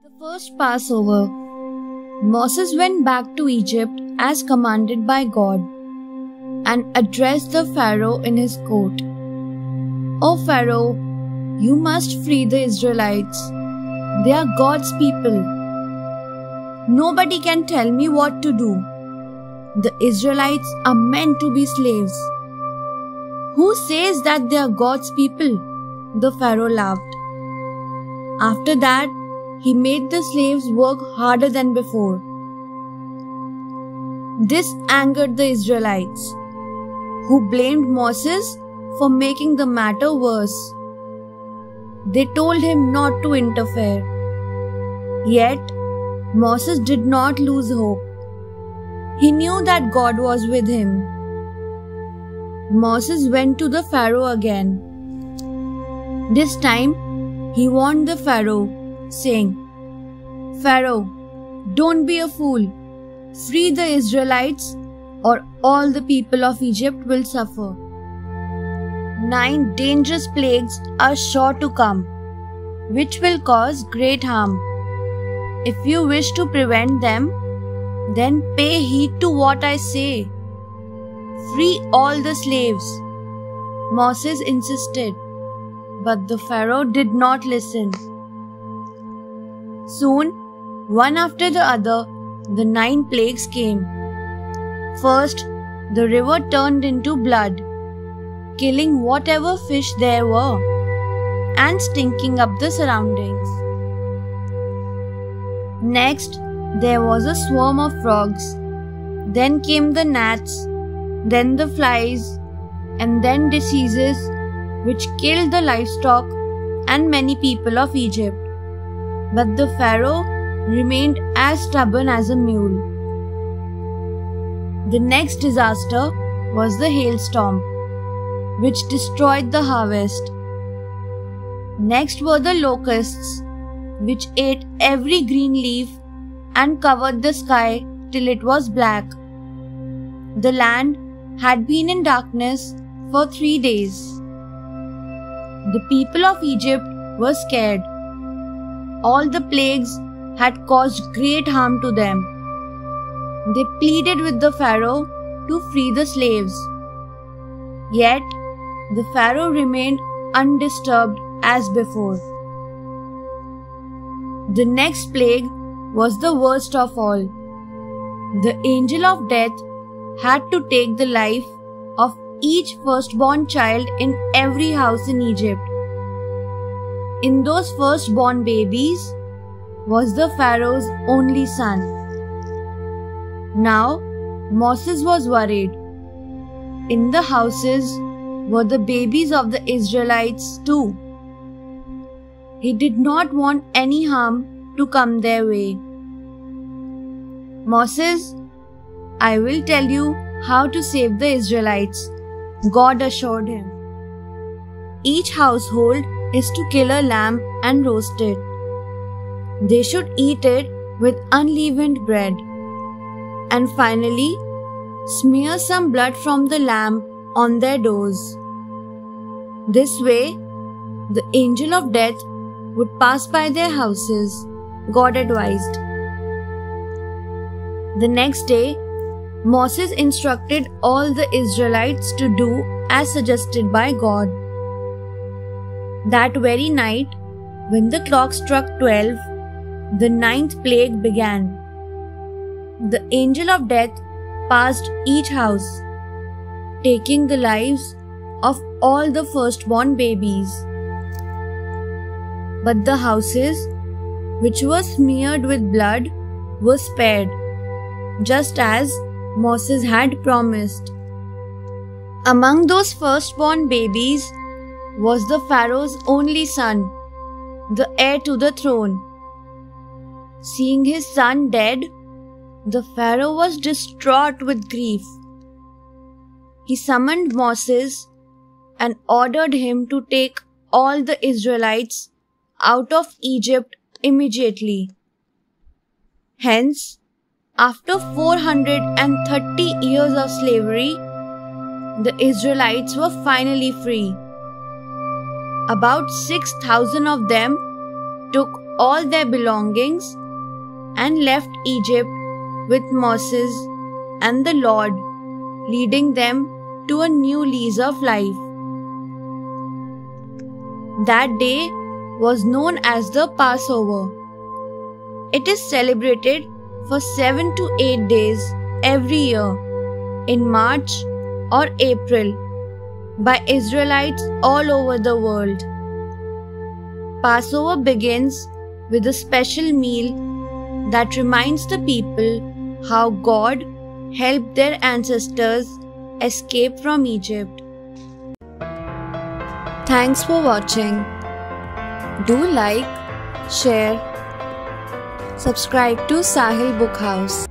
The first Passover, Moses went back to Egypt as commanded by God and addressed the Pharaoh in his court. "O Pharaoh, you must free the Israelites. They are God's people. Nobody can tell me what to do. The Israelites are meant to be slaves." "Who says that they are God's people?" the Pharaoh laughed. After that, he made the slaves work harder than before. This angered the Israelites, who blamed Moses for making the matter worse. They told him not to interfere. Yet, Moses did not lose hope. He knew that God was with him. Moses went to the Pharaoh again. This time, he warned the Pharaoh, saying, "Pharaoh, don't be a fool. Free the Israelites, or all the people of Egypt will suffer. 9 dangerous plagues are sure to come, which will cause great harm. If you wish to prevent them, then pay heed to what I say. Free all the slaves." Moses insisted, but the Pharaoh did not listen. Soon, one after the other, the 9 plagues came. First, the river turned into blood, killing whatever fish there were and stinking up the surroundings. Next, there was a swarm of frogs. Then came the gnats, then the flies, and then diseases which killed the livestock and many people of Egypt. But the Pharaoh remained as stubborn as a mule. The next disaster was the hailstorm, which destroyed the harvest. Next were the locusts, which ate every green leaf and covered the sky till it was black. The land had been in darkness for 3 days. The people of Egypt were scared. All the plagues had caused great harm to them. They pleaded with the Pharaoh to free the slaves. Yet, the Pharaoh remained undisturbed as before. The next plague was the worst of all. The angel of death had to take the life of each firstborn child in every house in Egypt. In those firstborn babies was the Pharaoh's only son. Now, Moses was worried. In the houses were the babies of the Israelites too. He did not want any harm to come their way. "Moses, I will tell you how to save the Israelites," God assured him. "Each household is to kill a lamb and roast it. They should eat it with unleavened bread. And finally, smear some blood from the lamb on their doors. This way, the angel of death would pass by their houses," God advised. The next day, Moses instructed all the Israelites to do as suggested by God. That very night, when the clock struck 12, the 9th plague began. The angel of death passed each house, taking the lives of all the firstborn babies. But the houses which were smeared with blood were spared, just as Moses had promised. Among those firstborn babies was the Pharaoh's only son, the heir to the throne. Seeing his son dead, the Pharaoh was distraught with grief. He summoned Moses and ordered him to take all the Israelites out of Egypt immediately. Hence, after 430 years of slavery, the Israelites were finally free. About 6,000 of them took all their belongings and left Egypt with Moses and the Lord, leading them to a new lease of life. That day was known as the Passover. It is celebrated for 7 to 8 days every year in March or April by Israelites all over the world. Passover begins with a special meal that reminds the people how God helped their ancestors escape from Egypt. Thanks for watching. Do like, share, subscribe to Sahil Book House.